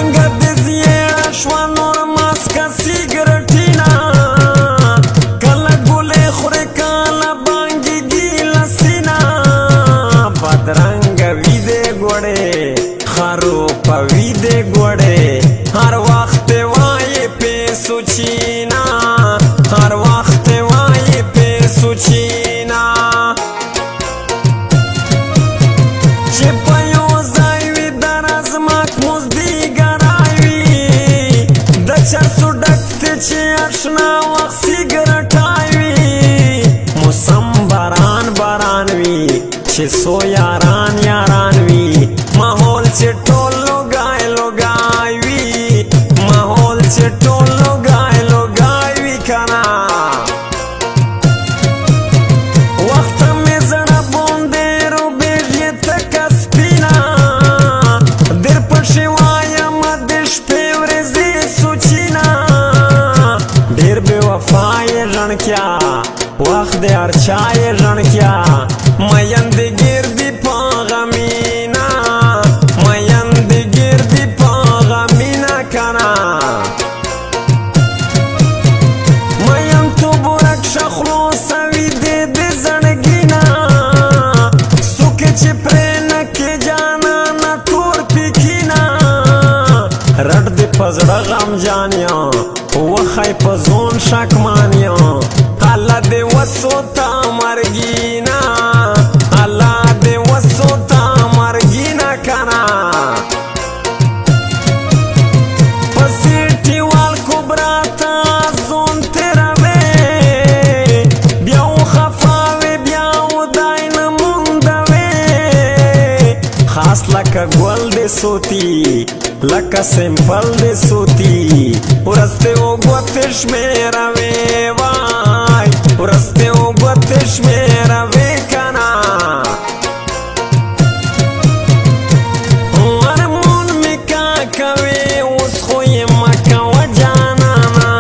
بدرنګه د زیړه شوه نور ماسکه سیګرټینا کله ګولې خورې کله بانګېږي له سینه بدرنګه ویدې ګوړې خروپوي دې ګوړې هر وخت وایې پیسو چینا هر وخت وایې پیسو چینا چې په یو ځای وي د رزمک مزدیګرای وي د چرسو ډک دی چې اشنا وخت سیګرټای وي موسم باران باران وي چې سو یاران یاران وي ماحول چې ټول لوګای لوګای وي ماحول چې ټول لوګای لوګای وي کنه وخت مې زړه بوندې روبېږي تکه سپینه در پسې وایم د شپې ورځې سوچینه ډېر بې وفا یې ژڼکیا وخت د هر چا یې ژڼکیا مین د ګردي په غمینا مین د ګردي په غمینا کنه مین تو بورک شخلو سوي دې د زړګینا څوک چې پرې نه کې جانا نه تور پیکینا رټ دې په زړه غمجان یم وخی په زون شکمان یم الله دې وسو ته مرګینا الله دې وسو ته مرګینا کنه په سیټي وال کبرا ته زون تیروي بیا وخفاوي بیا ودای نه موندوي خاص لکه ګل دې سوتی لکه سمپل دې سوتی ورسته وګوتې شمېروي وای ورسته وګوتې شمېروي کنه ورمون مې کا کوي اوس خو یې مه کوه جانانه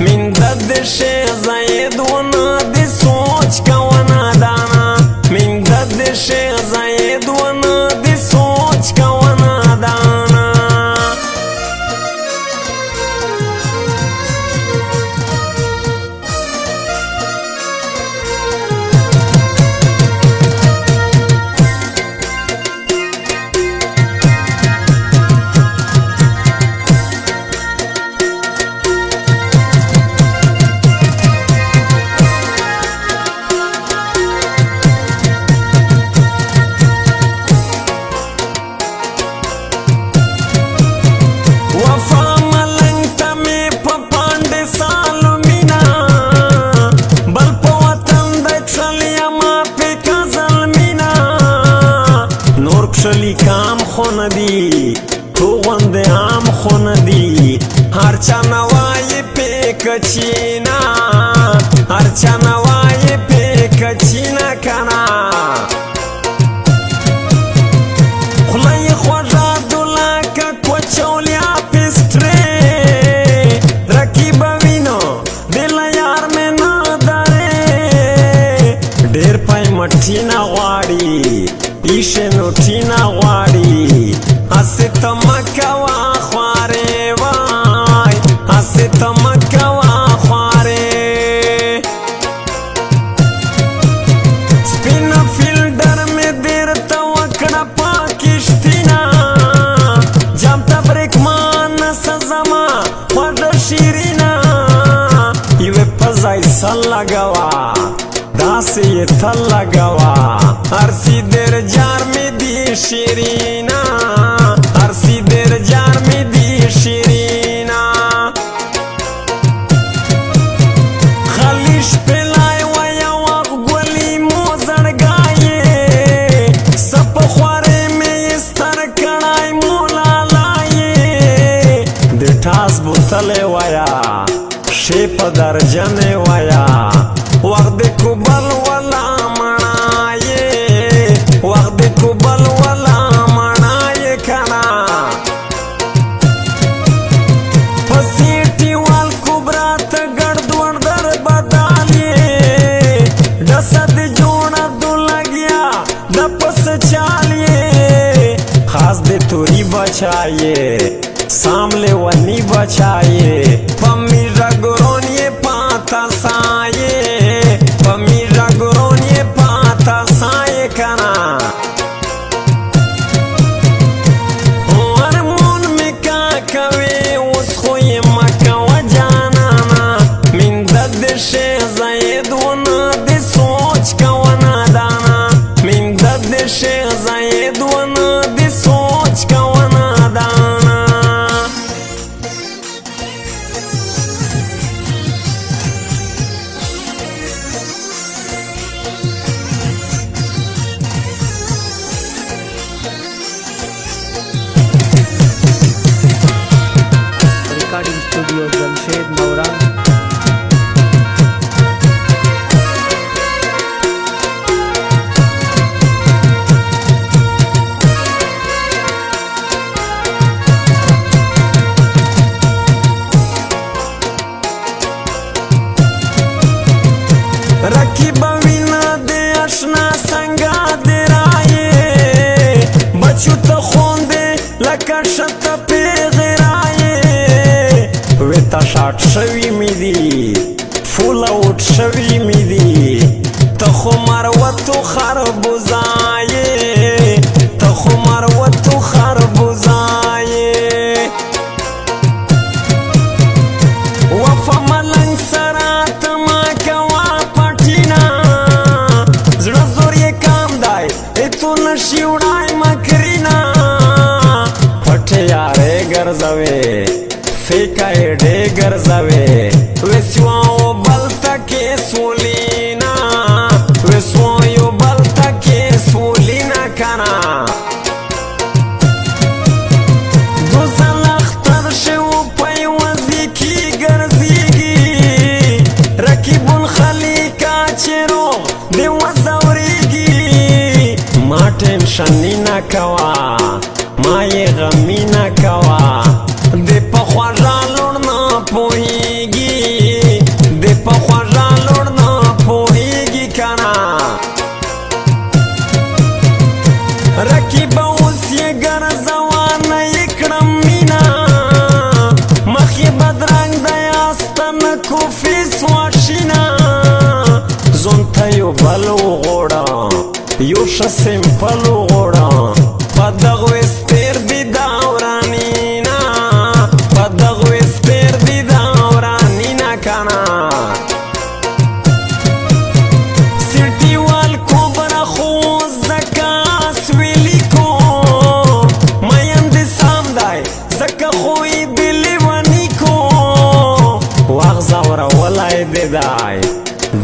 مینده د شی زید ونه د سوچ کوه نادانه مینده د شی زید ونه د سوچ کوه نادانه شلی کام خونه دی تو غنده عام خونه دی هر چا نوای پیکچینا هر چا نوای پیکچینا کنا خلای خوژا دولاکا کوچولیا پیستری رکیب وینو دل یار میں نادره ډیر پای مټی نا غواړي ایشه نوټینا غواړي هسې ته مه کوه خوارې وای هسې ته مه کوه خوارې سپینه فیلډر مې درته وکړه په کښتینه جام ته برېکمانه سزما خوږه شیرینه یوې په ځای سل لګوه داسې یې تل لګوه هرسی در جار می دی شیرینا هرسی در جار می دی شیرینا خلیش پلای و یا وق گولی موزرگای سپ خواره می استر کڑای مولالای دی ٹاس بوتل ویا شیپ درجن ویا وقت کبل ولا منای وقت کبل ولا منای کنا پسیٹی وال کبرا تا گردوان در بدالی دست جونا دو لگیا دپس چالیے خاص دے توری بچائیے सामले वनी बचाए पमीरा गुरोनिए पाता साए पमीरा गुरोनिए पाता साए कना और मन में का कवे उसको ये मक्का वजाना min दर्द से ज़ायद वना दे सोच का वना दाना min दर्द से ज़ायद वना दे सोच का वना दाना Recording Studio Jamshed Naura. रखी बविना दे अशना संगा दे राये बचू तो खोंदे लकशत पे गिराये वेता शाट शवी मिदी फूल आउट शवी मिदी तखो मारवतु खरबुजाये तखो मारवतु खरबुजाये वफा मलंग सरात मा कवा पटिना जड़ा जोर ये काम दाय ए तू नशिवडाय मकरीना फटे यारे गरजावे फेकाय डे गरजावे वेस्वाओ बलता के सोलीना वेस्वाओ बलता के सोलीना काना टेंशनी ना कवा माये गमी ना कवा दे पख्वाजा लुड़ना पोहीगी दे पख्वाजा लुड़ना पोहीगी काना रखी बाउस ये गरजवान इकड़म मीना मखी बदरंग दयास्तन कुफी स्वाशिना zontayo balo गोड़ा Još simplu gora Pa da gwister di dauranina Pa da gwister di dauranina kana Sirti wal kubra khuz zakas wiliko Mayan di samday zaka khui dili waniko Wagza wara walay deday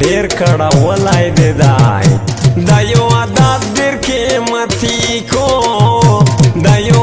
Dir kada walay deday Dayo adat bir कीमती को दायो